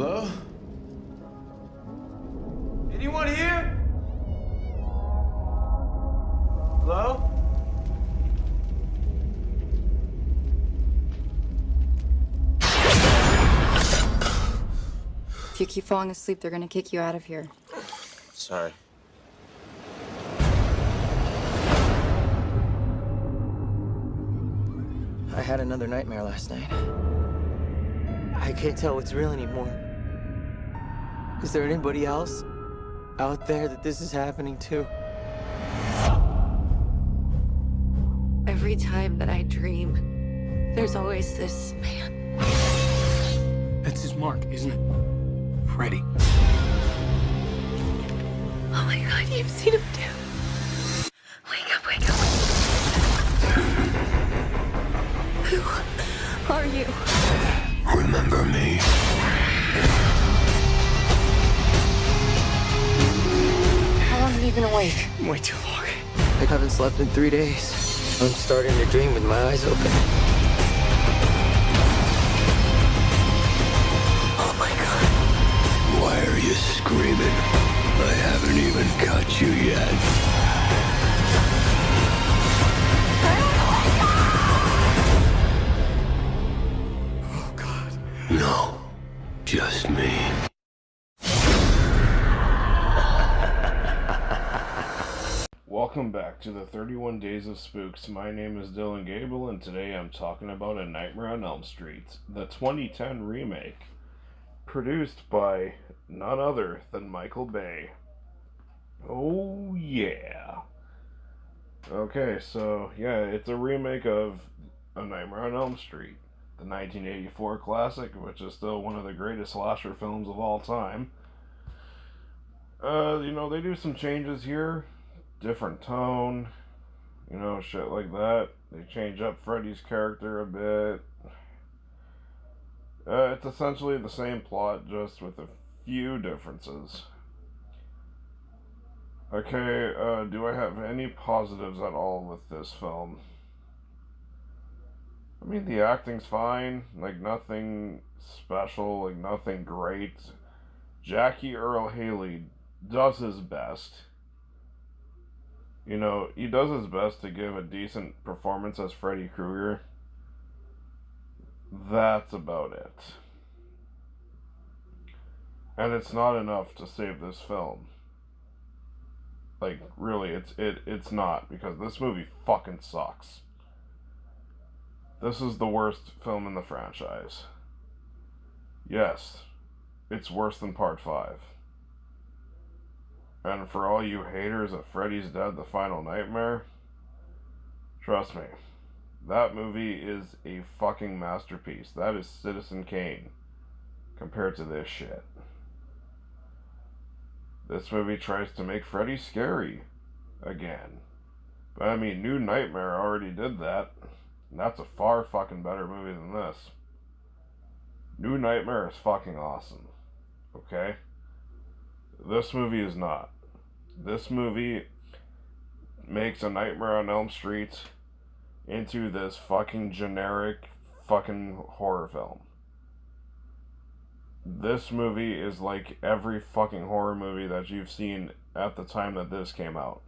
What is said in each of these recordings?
Hello? Anyone here? Hello? If you keep falling asleep, they're gonna kick you out of here. Sorry. I had another nightmare last night. I can't tell what's real anymore. Is there anybody else out there that this is happening to? Every time that I dream, there's always this man. That's his mark, isn't it? Freddy. Oh my God, you've seen him too. Wake up, wake up. Who are you? Remember me? How long have you been awake? Way too long. I haven't slept in 3 days. I'm starting to dream with my eyes open. Oh my God. Why are you screaming? I haven't even cut you yet. Oh God. No. Just me. Welcome back to the 31 Days of Spooks. My name is Dylan Goebel, and today I'm talking about A Nightmare on Elm Street, the 2010 remake, produced by none other than Michael Bay. Oh yeah. Okay, so yeah, it's a remake of A Nightmare on Elm Street, the 1984 classic, which is still one of the greatest slasher films of all time. They do some changes here. Different tone, shit like that. They change up Freddy's character a bit. It's essentially the same plot, just with a few differences. Okay, do I have any positives at all with this film? I mean, the acting's fine, nothing special, nothing great. Jackie Earle Haley does his best. He does his best to give a decent performance as Freddy Krueger. That's about it. And it's not enough to save this film. Really, it's not, because this movie fucking sucks. This is the worst film in the franchise. Yes, it's worse than Part 5. And for all you haters of Freddy's Dead, The Final Nightmare, trust me, that movie is a fucking masterpiece. That is Citizen Kane compared to this shit. This movie tries to make Freddy scary again. But I mean, New Nightmare already did that. And that's a far fucking better movie than this. New Nightmare is fucking awesome. Okay? This movie is not. This movie makes A Nightmare on Elm Street into this fucking generic fucking horror film. This movie is like every fucking horror movie that you've seen at the time that this came out.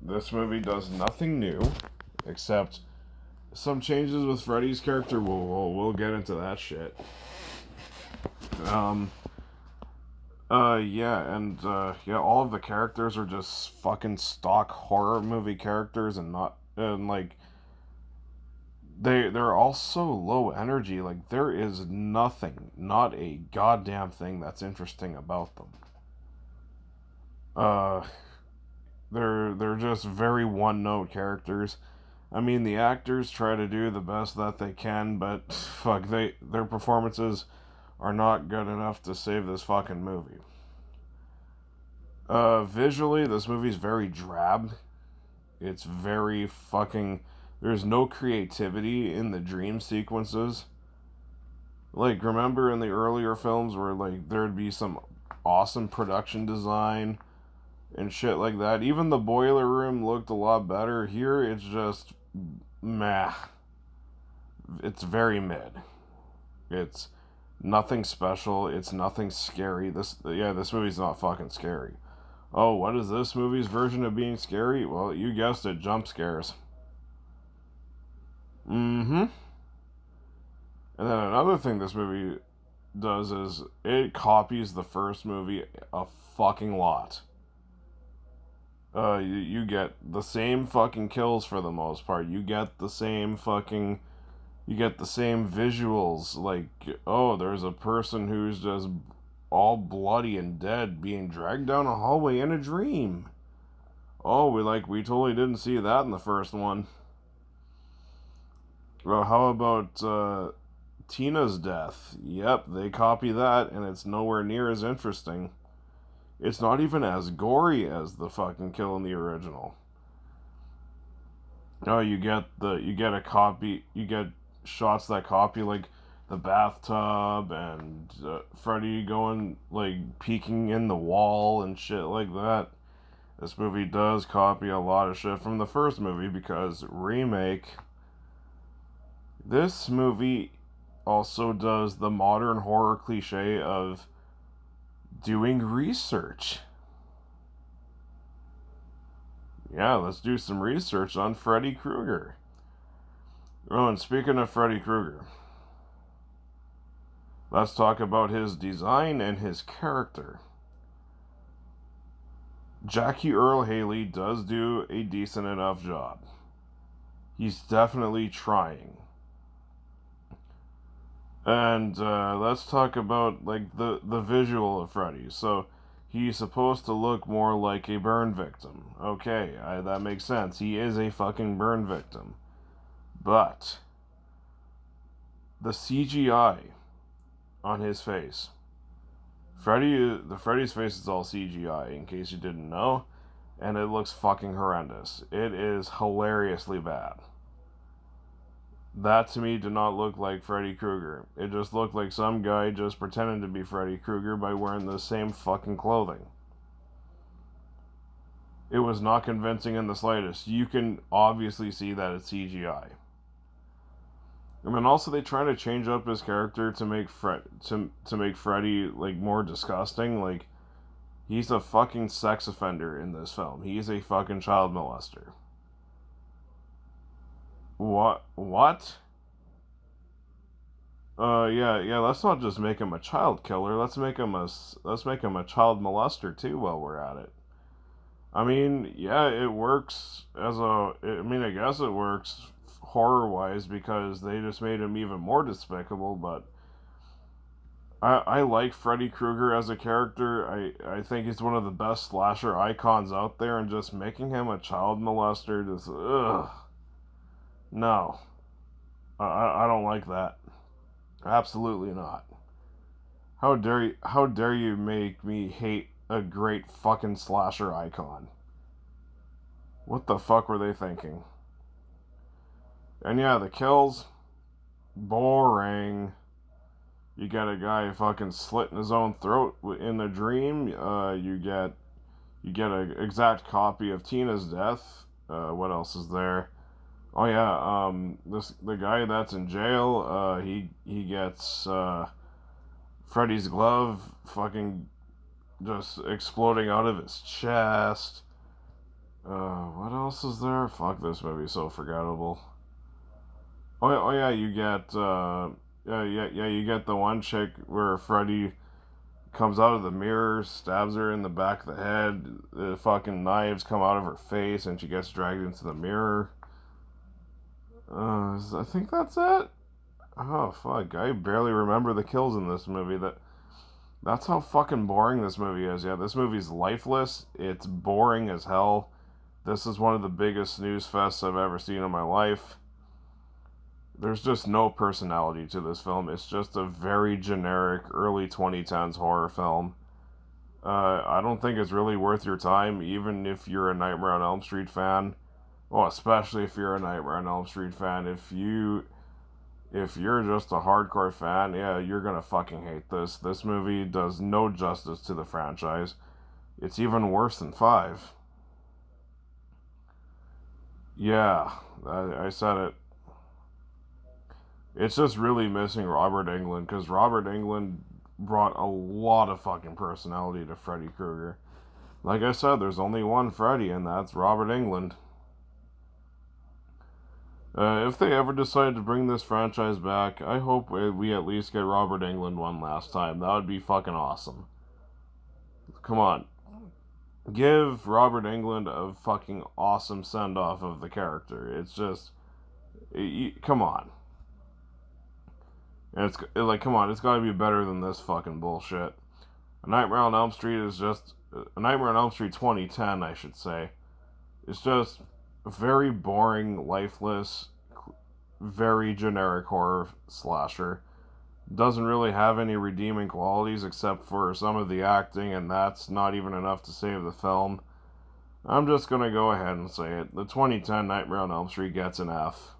This movie does nothing new, except some changes with Freddy's character. We'll get into that shit. All of the characters are just fucking stock horror movie characters, they're all so low energy. There is nothing, not a goddamn thing that's interesting about them. They're just very one-note characters. I mean, the actors try to do the best that they can, but their performances are not good enough to save this fucking movie. Visually, this movie's very drab. It's very fucking... There's no creativity in the dream sequences. Remember in the earlier films where, there'd be some awesome production design and shit like that? Even the boiler room looked a lot better. Here, it's just... meh. It's very mid. It's Nothing special. It's nothing scary. This movie's not fucking scary. Oh, what is this movie's version of being scary? Well, you guessed it, jump scares. Mm-hmm. And then another thing this movie does is it copies the first movie a fucking lot. You get the same fucking kills for the most part. You get the same visuals. Like, oh, there's a person who's just all bloody and dead being dragged down a hallway in a dream. Oh, we totally didn't see that in the first one. Well, how about Tina's death? Yep, they copy that, and it's nowhere near as interesting. It's not even as gory as the fucking kill in the original. Oh, you get shots that copy, like the bathtub and Freddy going, like, peeking in the wall and shit like that. This movie does copy a lot of shit from the first movie because remake. This movie also does the modern horror cliche of doing research. Yeah, let's do some research on Freddy Krueger. Oh, and speaking of Freddy Krueger, let's talk about his design and his character. Jackie Earle Haley does do a decent enough job. He's definitely trying. And let's talk about, like, the visual of Freddy. So he's supposed to look more like a burn victim. Okay, that makes sense. He is a fucking burn victim. But the CGI on his face. Freddy's face is all CGI, in case you didn't know. And it looks fucking horrendous. It is hilariously bad. That to me did not look like Freddy Krueger. It just looked like some guy just pretending to be Freddy Krueger by wearing the same fucking clothing. It was not convincing in the slightest. You can obviously see that it's CGI. And then also they try to change up his character to make Freddy, like, more disgusting. Like, he's a fucking sex offender in this film. He's a fucking child molester. What? Yeah, let's not just make him a child killer. Let's make him a child molester too while we're at it. I mean, yeah, it works I guess it works horror-wise because they just made him even more despicable, but I like Freddy Krueger as a character. I think he's one of the best slasher icons out there, and just making him a child molester, just, ugh. No. I don't like that. Absolutely not. How dare you make me hate a great fucking slasher icon? What the fuck were they thinking? And yeah, the kills, boring. You get a guy fucking slitting his own throat in a dream. You get an exact copy of Tina's death. What else is there? Oh yeah, the guy that's in jail, he gets Freddy's glove fucking just exploding out of his chest. What else is there? Fuck, this movie's so forgettable. Oh yeah, you get you get the one chick where Freddy comes out of the mirror, stabs her in the back of the head, the fucking knives come out of her face, and she gets dragged into the mirror. I think that's it. Oh fuck, I barely remember the kills in this movie. That's how fucking boring this movie is. Yeah, this movie's lifeless. It's boring as hell. This is one of the biggest snooze fests I've ever seen in my life. There's just no personality to this film. It's just a very generic early 2010s horror film. I don't think it's really worth your time, even if you're a Nightmare on Elm Street fan. Well, especially if you're a Nightmare on Elm Street fan. If you're just a hardcore fan, yeah, you're gonna fucking hate this. This movie does no justice to the franchise. It's even worse than 5. Yeah, I said it. It's just really missing Robert Englund, because Robert Englund brought a lot of fucking personality to Freddy Krueger. Like I said, there's only one Freddy, and that's Robert Englund. If they ever decide to bring this franchise back, I hope we at least get Robert Englund one last time. That would be fucking awesome. Come on. Give Robert Englund a fucking awesome send-off of the character. It's just... come on. And it's like, come on, it's gotta be better than this fucking bullshit. A Nightmare on Elm Street is just... A Nightmare on Elm Street 2010, I should say. It's just very boring, lifeless, very generic horror slasher. Doesn't really have any redeeming qualities except for some of the acting, and that's not even enough to save the film. I'm just gonna go ahead and say it. The 2010 Nightmare on Elm Street gets an F.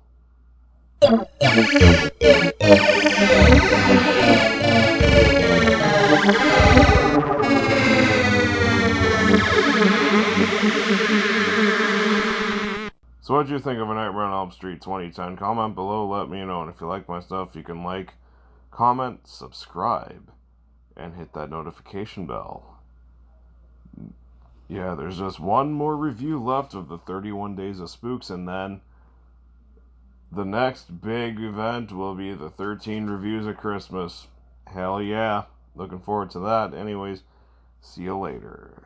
So what do you think of A Nightmare on Elm Street 2010? Comment below, let me know. And if you like my stuff, you can like, comment, subscribe, and hit that notification bell. Yeah, there's just one more review left of the 31 Days of Spooks, and then the next big event will be the 13 Reviews of Christmas. Hell yeah. Looking forward to that. Anyways, see you later.